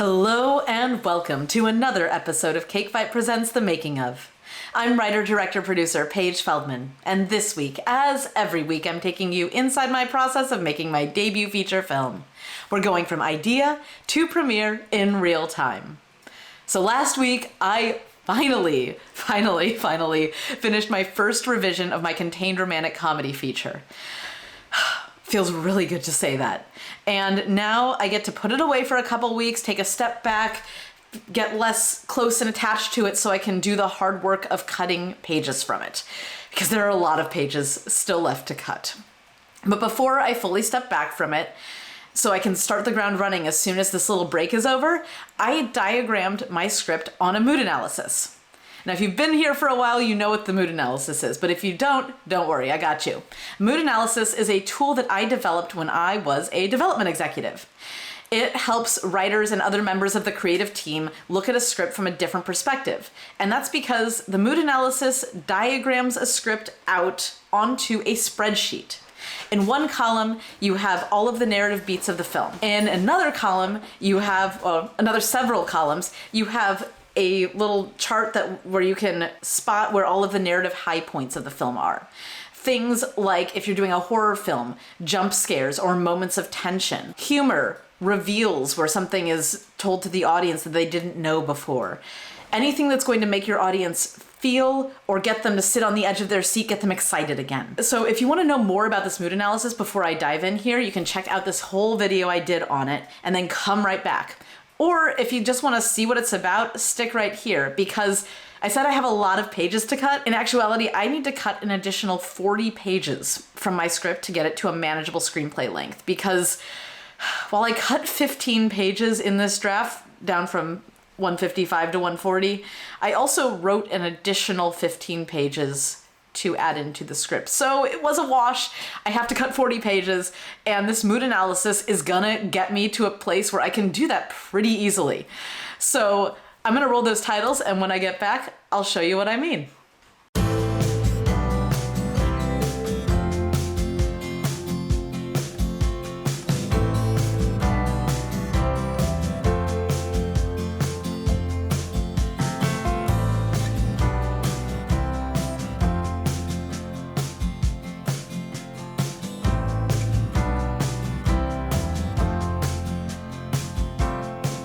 Hello and welcome to another episode of Cake Fight Presents The Making Of. I'm writer, director, producer Paige Feldman, and this week, as every week, I'm taking you inside my process of making my debut feature film. We're going from idea to premiere in real time. So last week, I finally finished my first revision of my contained romantic comedy feature. Feels really good to say that. And now I get to put it away for a couple weeks, take a step back, get less close and attached to it so I can do the hard work of cutting pages from it. Because there are a lot of pages still left to cut. But before I fully step back from it, so I can start the ground running as soon as this little break is over, I diagrammed my script on a mood analysis. Now, if you've been here for a while, you know what the mood analysis is, but if you don't worry, I got you. Mood analysis is a tool that I developed when I was a development executive. It helps writers and other members of the creative team look at a script from a different perspective. And that's because the mood analysis diagrams a script out onto a spreadsheet. In one column, you have all of the narrative beats of the film. In another column, you have, several columns, you have a little chart where you can spot where all of the narrative high points of the film are. Things like, if you're doing a horror film, jump scares or moments of tension, humor, reveals where something is told to the audience that they didn't know before. Anything that's going to make your audience feel or get them to sit on the edge of their seat, get them excited again. So if you want to know more about this mood analysis before I dive in here, you can check out this whole video I did on it and then come right back. Or if you just want to see what it's about, stick right here, because I said I have a lot of pages to cut. In actuality, I need to cut an additional 40 pages from my script to get it to a manageable screenplay length, because while I cut 15 pages in this draft, down from 155 to 140, I also wrote an additional 15 pages to add into the script. So it was a wash. I have to cut 40 pages, and this mood analysis is gonna get me to a place where I can do that pretty easily. So I'm gonna roll those titles, and when I get back, I'll show you what I mean.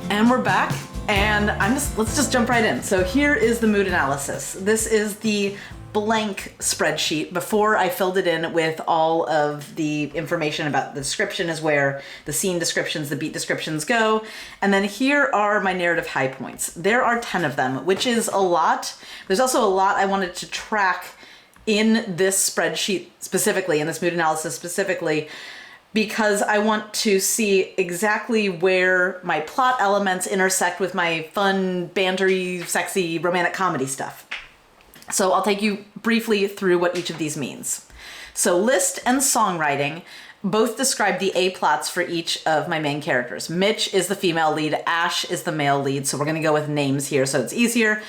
And we're back, and let's just jump right in. So here is the mood analysis. This is the blank spreadsheet. Before I filled it in with all of the information about the description is where the scene descriptions, the beat descriptions go. And then here are my narrative high points. There are 10 of them, which is a lot. There's also a lot I wanted to track in this spreadsheet specifically, in this mood analysis specifically, because I want to see exactly where my plot elements intersect with my fun, bantery, sexy, romantic comedy stuff. So I'll take you briefly through what each of these means. So list and songwriting both describe the A-plots for each of my main characters. Mitch is the female lead, Ash is the male lead, so we're gonna go with names here so it's easier.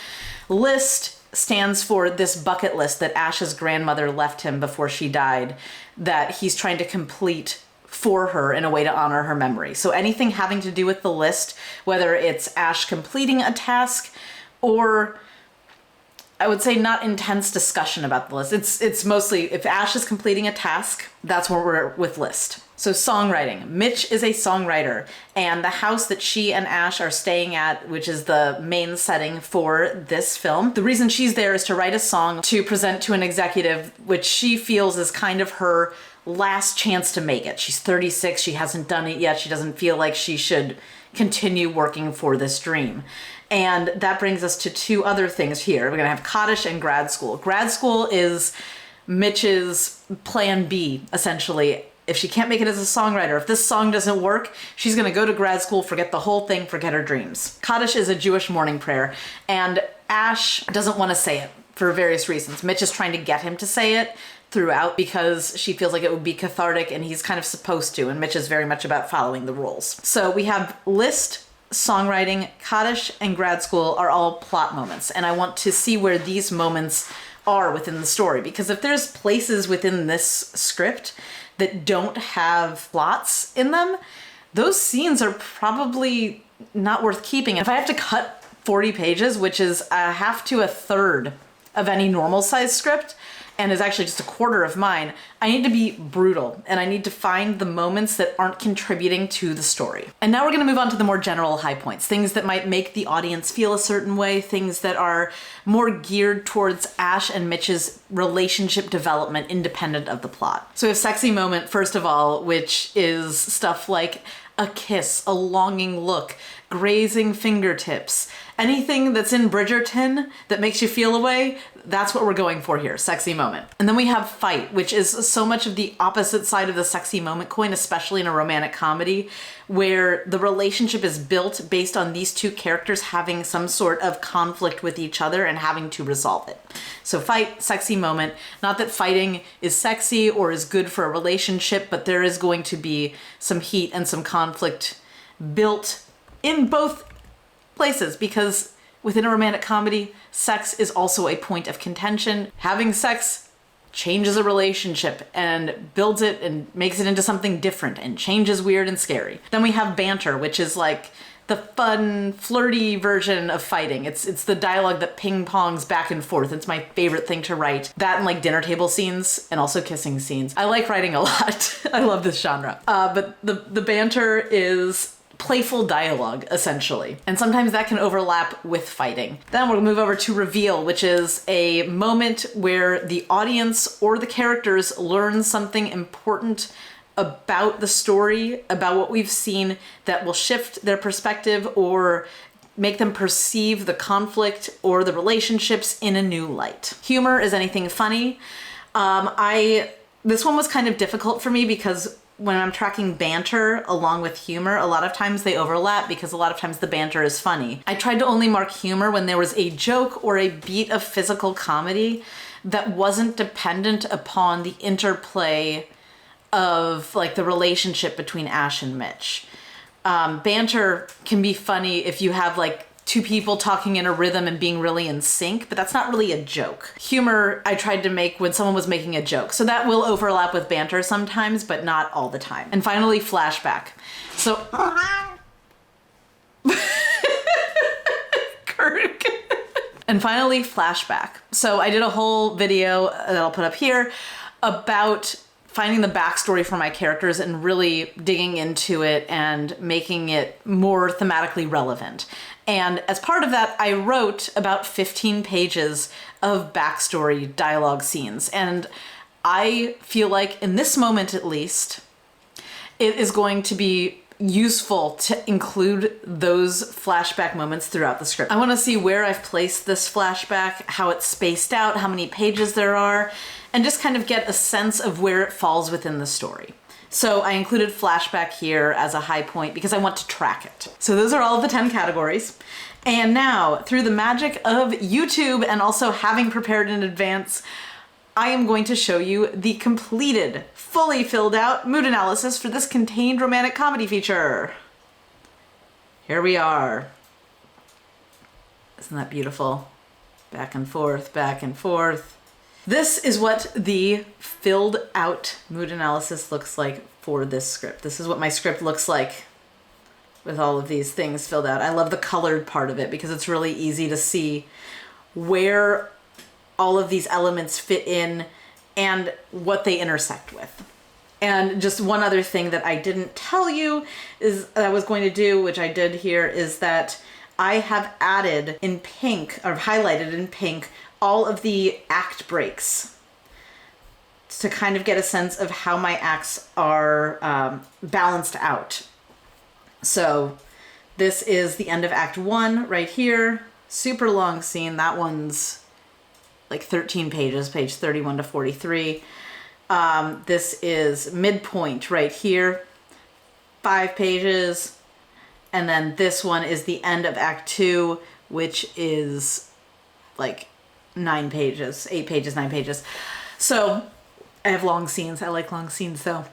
List stands for this bucket list that Ash's grandmother left him before she died, that he's trying to complete for her in a way to honor her memory. So anything having to do with the list, whether it's Ash completing a task or, I would say, not intense discussion about the list. It's mostly if Ash is completing a task, that's where we're with list. So songwriting. Mitch is a songwriter, and the house that she and Ash are staying at, which is the main setting for this film, the reason she's there is to write a song to present to an executive, which she feels is kind of her last chance to make it. She's 36, she hasn't done it yet, she doesn't feel like she should continue working for this dream. And that brings us to two other things here. We're gonna have cottage and grad school. Grad school is Mitch's plan B, essentially. If she can't make it as a songwriter, if this song doesn't work, she's gonna go to grad school, forget the whole thing, forget her dreams. Kaddish is a Jewish mourning prayer, and Ash doesn't wanna say it for various reasons. Mitch is trying to get him to say it throughout because she feels like it would be cathartic and he's kind of supposed to, and Mitch is very much about following the rules. So we have list, songwriting, cottage, and grad school are all plot moments, and I want to see where these moments are within the story, because if there's places within this script that don't have plots in them, those scenes are probably not worth keeping. If I have to cut 40 pages, which is a half to a third of any normal size script, and is actually just a quarter of mine, I need to be brutal, and I need to find the moments that aren't contributing to the story. And now we're gonna move on to the more general high points, things that might make the audience feel a certain way, things that are more geared towards Ash and Mitch's relationship development independent of the plot. So we have sexy moment, first of all, which is stuff like a kiss, a longing look, grazing fingertips, anything that's in Bridgerton that makes you feel a way, that's what we're going for here, sexy moment. And then we have fight, which is so much of the opposite side of the sexy moment coin, especially in a romantic comedy, where the relationship is built based on these two characters having some sort of conflict with each other and having to resolve it. So fight, sexy moment. Not that fighting is sexy or is good for a relationship, but there is going to be some heat and some conflict built in both places, because within a romantic comedy, sex is also a point of contention. Having sex changes a relationship and builds it and makes it into something different and changes weird and scary. Then we have banter, which is like the fun, flirty version of fighting. It's the dialogue that ping-pongs back and forth. It's my favorite thing to write. That and like dinner table scenes and also kissing scenes. I like writing a lot. I love this genre. But the banter is playful dialogue, essentially. And sometimes that can overlap with fighting. Then we'll move over to reveal, which is a moment where the audience or the characters learn something important about the story, about what we've seen, that will shift their perspective or make them perceive the conflict or the relationships in a new light. Humor is anything funny. This one was kind of difficult for me because when I'm tracking banter along with humor, a lot of times they overlap because a lot of times the banter is funny. I tried to only mark humor when there was a joke or a beat of physical comedy that wasn't dependent upon the interplay of like the relationship between Ash and Mitch. Banter can be funny if you have like two people talking in a rhythm and being really in sync, but that's not really a joke. Humor I tried to make when someone was making a joke. So that will overlap with banter sometimes, but not all the time. And finally, flashback. So, Kirk. And finally, flashback. So I did a whole video that I'll put up here about finding the backstory for my characters and really digging into it and making it more thematically relevant. And as part of that, I wrote about 15 pages of backstory dialogue scenes. And I feel like in this moment, at least, it is going to be useful to include those flashback moments throughout the script. I want to see where I've placed this flashback, how it's spaced out, how many pages there are, and just kind of get a sense of where it falls within the story. So I included flashback here as a high point because I want to track it. So those are all of the 10 categories. And now, through the magic of YouTube and also having prepared in advance, I am going to show you the completed, fully filled out mood analysis for this contained romantic comedy feature. Here we are. Isn't that beautiful? Back and forth, back and forth. This is what the filled out mood analysis looks like for this script. This is what my script looks like with all of these things filled out. I love the colored part of it because it's really easy to see where all of these elements fit in and what they intersect with. And just one other thing that I didn't tell you is that I was going to do, which I did here, is that I have added in pink, or highlighted in pink, all of the act breaks to kind of get a sense of how my acts are balanced out. So this is the end of Act 1 right here. Super long scene. That one's like 13 pages, page 31 to 43. This is midpoint right here, 5 pages. And then this one is the end of Act 2, which is like 9 pages, 8 pages, 9 pages. So I have long scenes. I like long scenes though,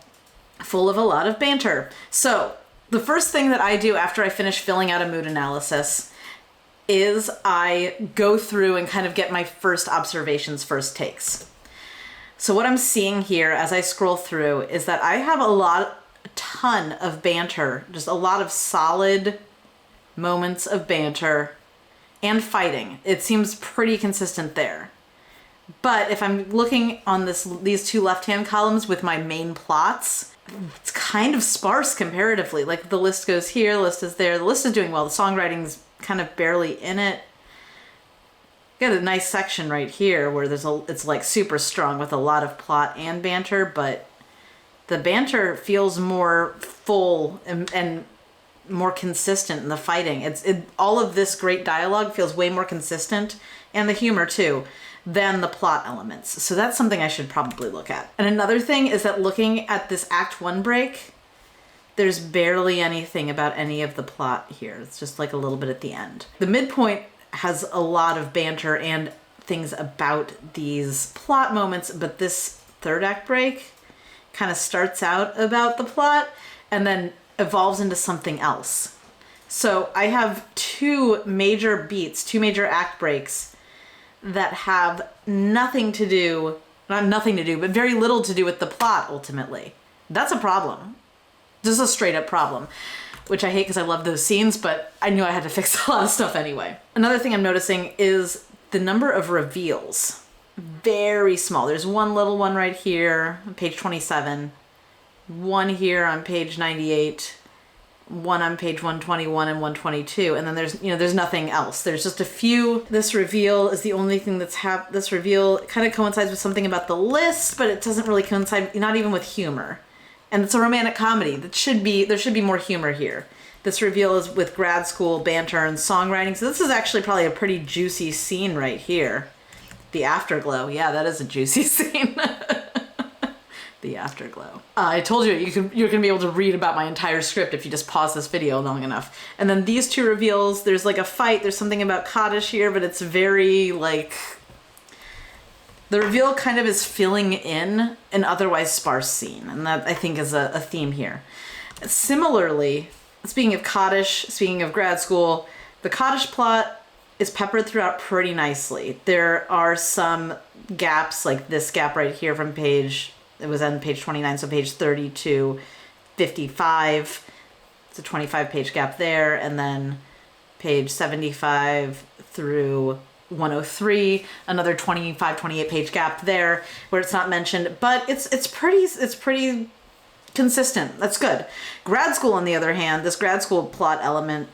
full of a lot of banter. So the first thing that I do after I finish filling out a mood analysis is I go through and kind of get my first observations, first takes. So what I'm seeing here as I scroll through is that I have a ton of banter, just a lot of solid moments of banter, and fighting. It seems pretty consistent there. But if I'm looking on these two left-hand columns with my main plots, it's kind of sparse comparatively. Like the list goes here, the list is there, the list is doing well, the songwriting's kind of barely in it. Got a nice section right here where it's like super strong with a lot of plot and banter, but the banter feels more full and more consistent in the fighting. All of this great dialogue feels way more consistent, and the humor too, than the plot elements. So that's something I should probably look at. And another thing is that looking at this Act 1 break, there's barely anything about any of the plot here. It's just like a little bit at the end. The midpoint has a lot of banter and things about these plot moments, but this third act break kind of starts out about the plot and then evolves into something else. So I have two major act breaks that have nothing to do, not nothing to do, but very little to do with the plot ultimately. That's a problem. This is a straight up problem, which I hate because I love those scenes, but I knew I had to fix a lot of stuff anyway. Another thing I'm noticing is the number of reveals. Very small. There's one little one right here on page 27, one here on page 98, one on page 121 and 122, and then there's nothing else. There's just a few. This reveal is the only thing that's this reveal kind of coincides with something about the list, but it doesn't really coincide, not even with humor. And it's a romantic comedy. There should be more humor here. This reveal is with grad school banter and songwriting. So this is actually probably a pretty juicy scene right here. The afterglow. Yeah, that is a juicy scene. The afterglow. I told you you're gonna be able to read about my entire script if you just pause this video long enough. And then these two reveals, there's like a fight, there's something about Kaddish here, but it's very like, the reveal kind of is filling in an otherwise sparse scene, and that I think is a theme here. Similarly, speaking of Kaddish, speaking of grad school, the Kaddish plot is peppered throughout pretty nicely. There are some gaps, like this gap right here from it was on page 29, so page 30 to 55. It's a 25-page gap there, and then page 75 through 103, another 28 page gap there where it's not mentioned, but it's pretty consistent. That's good. Grad school, on the other hand, this grad school plot element,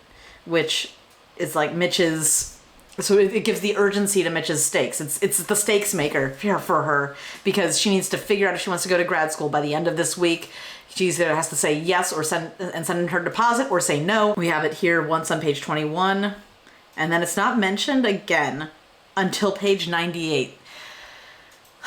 which is like Mitch's, so it gives the urgency to Mitch's stakes. It's the stakes maker for her, because she needs to figure out if she wants to go to grad school by the end of this week. She either has to say yes or send in her deposit, or say no. We have it here once on page 21. And then it's not mentioned again until page 98.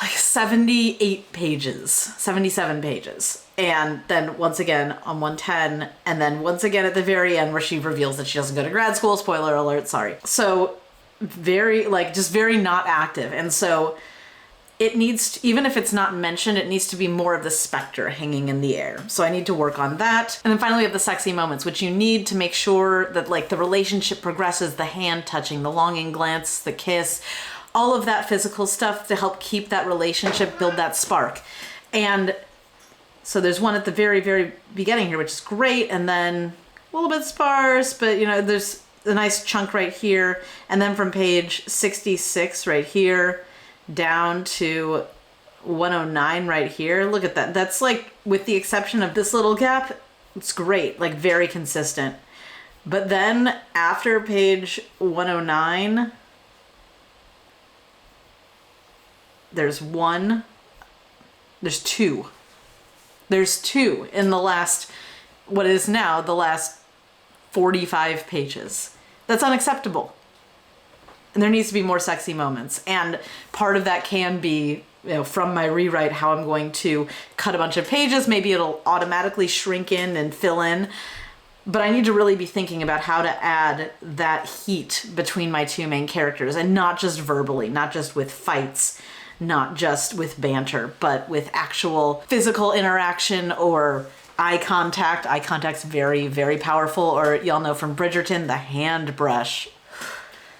Like 78 pages, 77 pages. And then once again on 110, and then once again at the very end where she reveals that she doesn't go to grad school. Spoiler alert, sorry. So very, just very not active. And so it needs to, even if it's not mentioned, it needs to be more of the specter hanging in the air. So I need to work on that. And then finally we have the sexy moments, which you need to make sure that the relationship progresses, the hand touching, the longing glance, the kiss, all of that physical stuff to help keep that relationship, build that spark. And so there's one at the very, very beginning here, which is great. And then a little bit sparse, but there's a nice chunk right here. And then from page 66 right here, down to 109 right here. Look at that. That's with the exception of this little gap, it's great, very consistent. But then after page 109, there's two in the last, what is now the last 45 pages. That's unacceptable. And there needs to be more sexy moments. And part of that can be, from my rewrite, how I'm going to cut a bunch of pages. Maybe it'll automatically shrink in and fill in. But I need to really be thinking about how to add that heat between my two main characters. And not just verbally, not just with fights, not just with banter, but with actual physical interaction or eye contact. Eye contact's very, very powerful. Or y'all know from Bridgerton, the hand brush.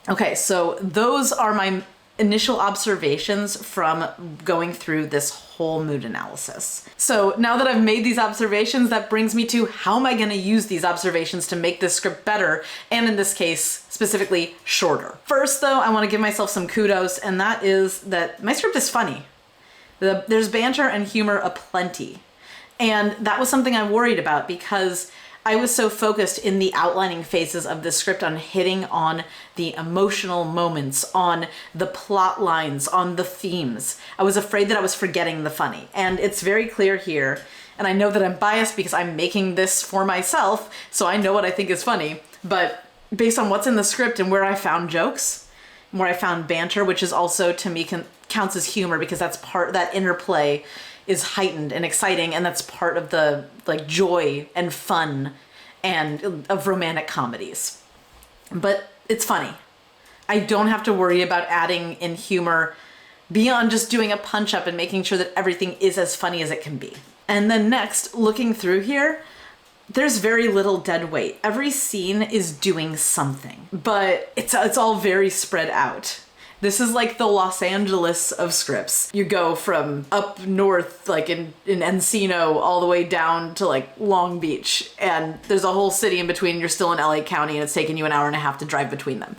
Okay, so those are my initial observations from going through this whole mood analysis. So now that I've made these observations, that brings me to how am I going to use these observations to make this script better, and in this case, specifically shorter. First though, I want to give myself some kudos, and that is that my script is funny. There's banter and humor aplenty. And that was something I worried about because I was so focused in the outlining phases of the script on hitting on the emotional moments, on the plot lines, on the themes. I was afraid that I was forgetting the funny. And it's very clear here, and I know that I'm biased because I'm making this for myself, so I know what I think is funny, but based on what's in the script and where I found jokes, where I found banter, which is also to me counts as humor because that's that interplay is heightened and exciting, and that's part of the like joy and fun and of romantic comedies. But it's funny. I don't have to worry about adding in humor beyond just doing a punch up and making sure that everything is as funny as it can be. And then next, looking through here, there's very little dead weight. Every scene is doing something, but it's all very spread out. This is like the Los Angeles of scripts. You go from up north, like in Encino, all the way down to like Long Beach, and there's a whole city in between. You're still in LA County, and it's taken you an hour and a half to drive between them.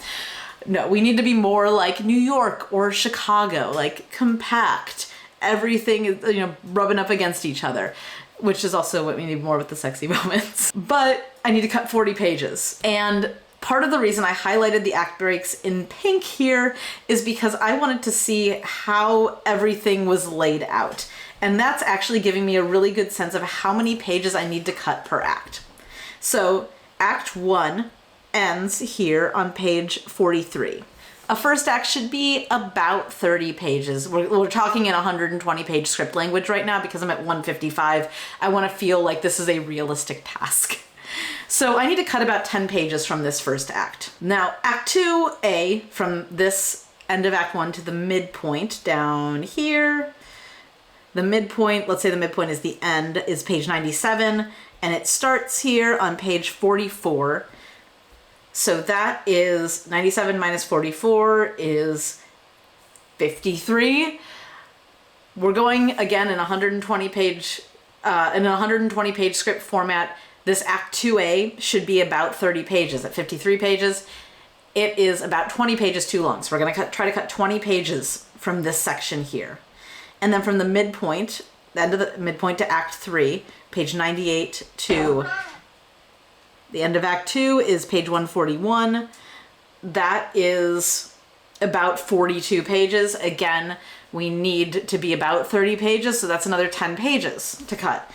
No, we need to be more like New York or Chicago, like compact. Everything is, rubbing up against each other, which is also what we need more with the sexy moments. But I need to cut 40 pages, and part of the reason I highlighted the act breaks in pink here is because I wanted to see how everything was laid out. And that's actually giving me a really good sense of how many pages I need to cut per act. So Act 1 ends here on page 43. A first act should be about 30 pages. We're talking in 120 page script language right now because I'm at 155. I want to feel like this is a realistic task. So I need to cut about 10 pages from this first act. Now, Act 2A, from this end of Act 1 to the midpoint down here, the midpoint, let's say the midpoint is the end, is page 97, and it starts here on page 44. So that is 97 minus 44 is 53. We're going again in 120 page script format. This Act 2A should be about 30 pages. At 53 pages, it is about 20 pages too long. So we're going to try to cut 20 pages from this section here. And then from the midpoint, the end of the midpoint to Act 3, page 98 to the end of Act 2 is page 141. That is about 42 pages. Again, we need to be about 30 pages, so that's another 10 pages to cut.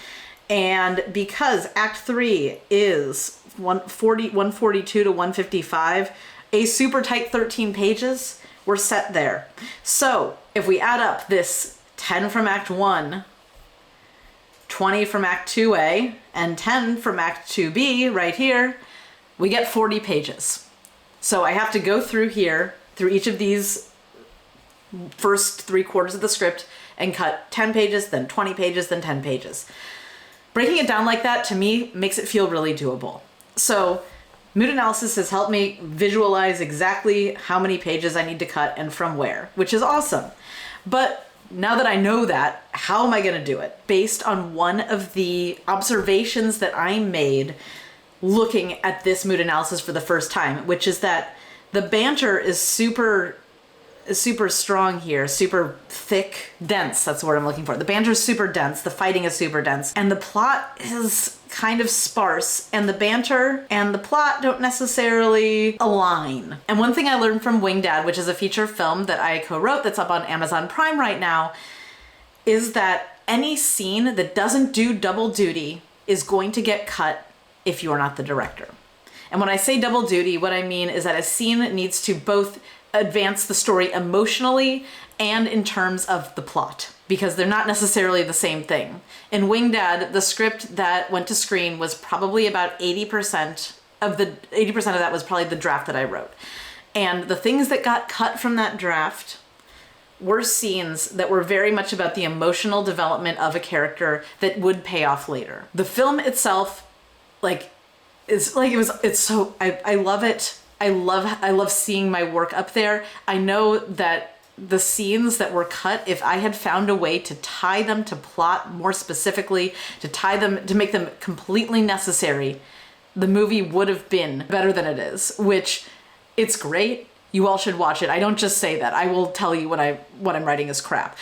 And because Act 3 is 142 to 155, a super tight 13 pages, we're set there. So if we add up this 10 from Act 1, 20 from Act 2A, and 10 from Act 2B right here, we get 40 pages. So I have to go through here, through each of these first 3/4 of the script, and cut 10 pages, then 20 pages, then 10 pages. Breaking it down like that, to me, makes it feel really doable. So mood analysis has helped me visualize exactly how many pages I need to cut and from where, which is awesome. But now that I know that, how am I going to do it? Based on one of the observations that I made looking at this mood analysis for the first time, which is that the banter is super strong here, super thick, dense, that's the word I'm looking for. The banter is super dense, the fighting is super dense, and the plot is kind of sparse, and the banter and the plot don't necessarily align. And one thing I learned from Wing Dad, which is a feature film that I co-wrote that's up on Amazon Prime right now, is that any scene that doesn't do double duty is going to get cut if you're not the director. And when I say double duty, what I mean is that a scene needs to both advance the story emotionally and in terms of the plot, because they're not necessarily the same thing. In Wing Dad, the script that went to screen was probably about 80% of that was probably the draft that I wrote. And the things that got cut from that draft were scenes that were very much about the emotional development of a character that would pay off later. The film itself, I love it. I love seeing my work up there. I know that the scenes that were cut, if I had found a way to tie them to plot more specifically, to make them completely necessary, the movie would have been better than it is, which it's great. You all should watch it. I don't just say that. I will tell you what I'm writing is crap.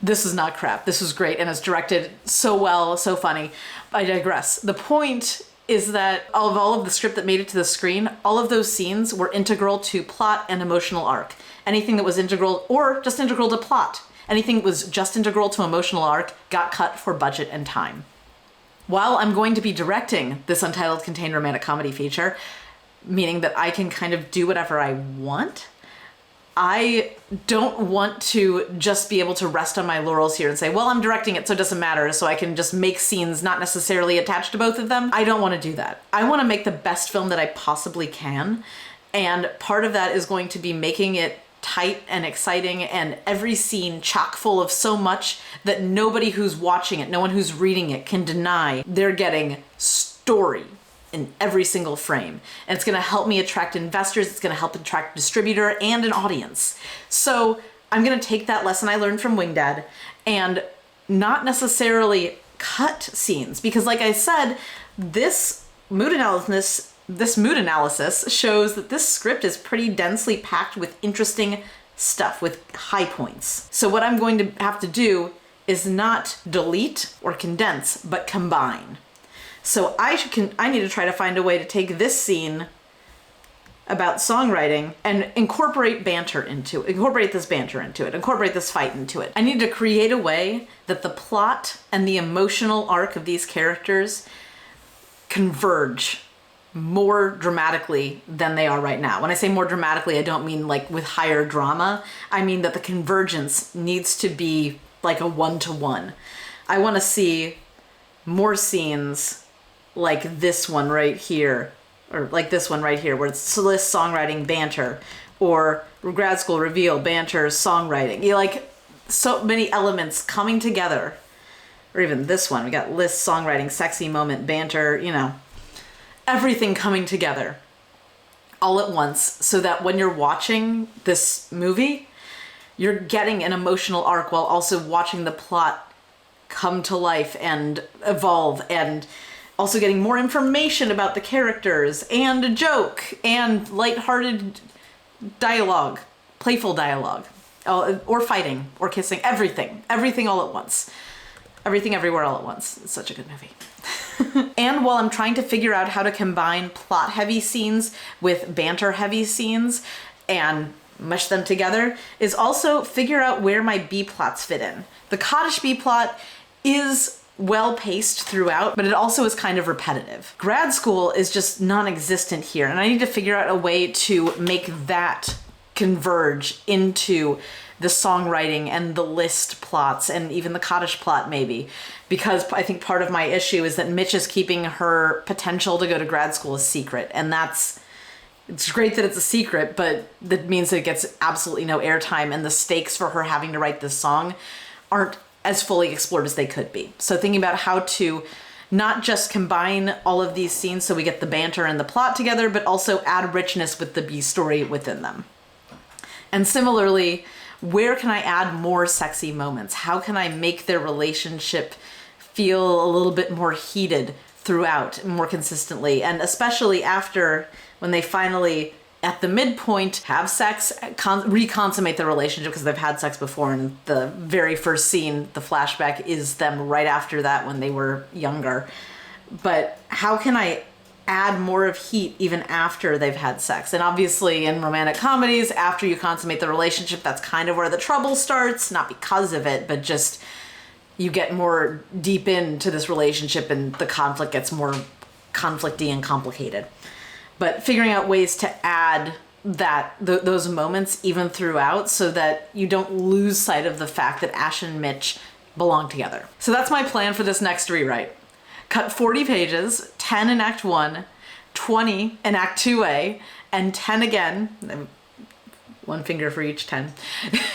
This is not crap. This was great, and it's directed so well, so funny. I digress. The point is that of all of the script that made it to the screen, all of those scenes were integral to plot and emotional arc. Anything that was integral or just integral to plot, anything that was just integral to emotional arc got cut for budget and time. While I'm going to be directing this Untitled Contained Romantic Comedy feature, meaning that I can kind of do whatever I want, I don't want to just be able to rest on my laurels here and say, well, I'm directing it, so it doesn't matter, so I can just make scenes not necessarily attached to both of them. I don't want to do that. I want to make the best film that I possibly can, and part of that is going to be making it tight and exciting and every scene chock full of so much that nobody who's watching it, no one who's reading it can deny they're getting story in every single frame. And it's gonna help me attract investors, it's gonna help attract a distributor and an audience. So I'm gonna take that lesson I learned from Wingdad and not necessarily cut scenes, because like I said, this mood analysis shows that this script is pretty densely packed with interesting stuff, with high points. So what I'm going to have to do is not delete or condense, but combine. So I need to try to find a way to take this scene about songwriting and incorporate this banter into it, incorporate this fight into it. I need to create a way that the plot and the emotional arc of these characters converge more dramatically than they are right now. When I say more dramatically, I don't mean like with higher drama. I mean that the convergence needs to be like a 1-to-1. I want to see more scenes like this one right here, or like this one right here, where it's Celeste songwriting banter, or grad school reveal banter songwriting. Like so many elements coming together. Or even this one, we got Liz songwriting, sexy moment, banter, everything coming together all at once, so that when you're watching this movie, you're getting an emotional arc while also watching the plot come to life and evolve, and also getting more information about the characters and a joke and lighthearted dialogue, playful dialogue, or fighting or kissing, everything all at once. Everything Everywhere All at Once. It's such a good movie. And while I'm trying to figure out how to combine plot-heavy scenes with banter-heavy scenes and mush them together, is also figure out where my B-plots fit in. The cottage B-plot is well-paced throughout, but it also is kind of repetitive. Grad school is just non-existent here, and I need to figure out a way to make that converge into the songwriting and the list plots and even the cottage plot maybe, because I think part of my issue is that Mitch is keeping her potential to go to grad school a secret, and it's great that it's a secret, but that means that it gets absolutely no airtime, and the stakes for her having to write this song aren't as fully explored as they could be. So thinking about how to not just combine all of these scenes so we get the banter and the plot together, but also add richness with the B story within them. And similarly, where can I add more sexy moments? How can I make their relationship feel a little bit more heated throughout, more consistently? And especially after, when they finally, at the midpoint, have sex, reconsummate the relationship because they've had sex before. And the very first scene, the flashback, is them right after that when they were younger. But how can I add more of heat even after they've had sex? And obviously in romantic comedies, after you consummate the relationship, that's kind of where the trouble starts, not because of it, but just you get more deep into this relationship and the conflict gets more conflicty and complicated. But figuring out ways to add those moments even throughout, so that you don't lose sight of the fact that Ash and Mitch belong together. So that's my plan for this next rewrite. Cut 40 pages, 10 in Act 1, 20 in Act 2A, and 10 again, one finger for each 10,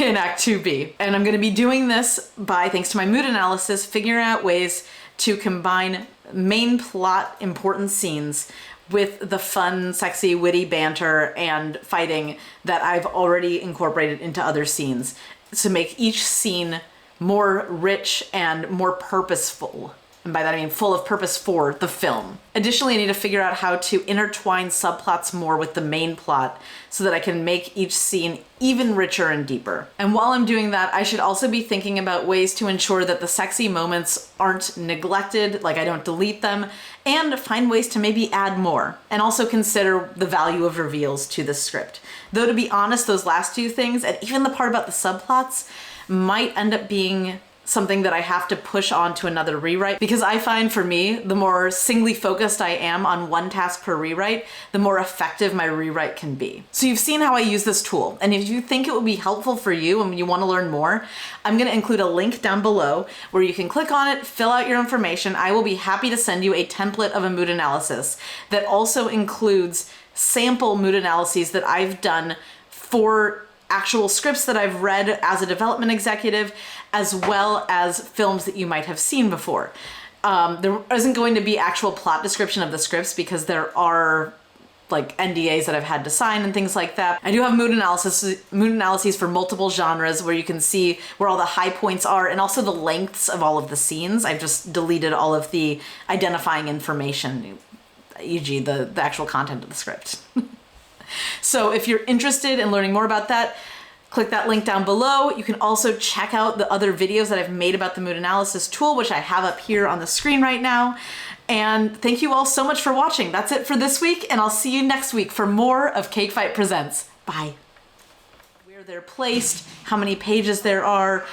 in Act 2B. And I'm gonna be doing this by, thanks to my mood analysis, figuring out ways to combine main plot important scenes with the fun, sexy, witty banter and fighting that I've already incorporated into other scenes to make each scene more rich and more purposeful. And by that I mean full of purpose for the film. Additionally, I need to figure out how to intertwine subplots more with the main plot so that I can make each scene even richer and deeper. And while I'm doing that, I should also be thinking about ways to ensure that the sexy moments aren't neglected, like I don't delete them, and find ways to maybe add more. And also consider the value of reveals to the script. Though to be honest, those last two things, and even the part about the subplots, might end up being something that I have to push on to another rewrite, because I find for me, the more singly focused I am on one task per rewrite, the more effective my rewrite can be. So you've seen how I use this tool, and if you think it would be helpful for you and you want to learn more, I'm going to include a link down below where you can click on it, fill out your information. I will be happy to send you a template of a mood analysis that also includes sample mood analyses that I've done for actual scripts that I've read as a development executive, as well as films that you might have seen before. There isn't going to be actual plot description of the scripts because there are like NDAs that I've had to sign and things like that. I do have mood analyses for multiple genres where you can see where all the high points are and also the lengths of all of the scenes. I've just deleted all of the identifying information, e.g. the actual content of the script. So if you're interested in learning more about that, click that link down below. You can also check out the other videos that I've made about the mood analysis tool, which I have up here on the screen right now. And thank you all so much for watching. That's it for this week, and I'll see you next week for more of Cake Fight Presents. Bye. Where they're placed, how many pages there are.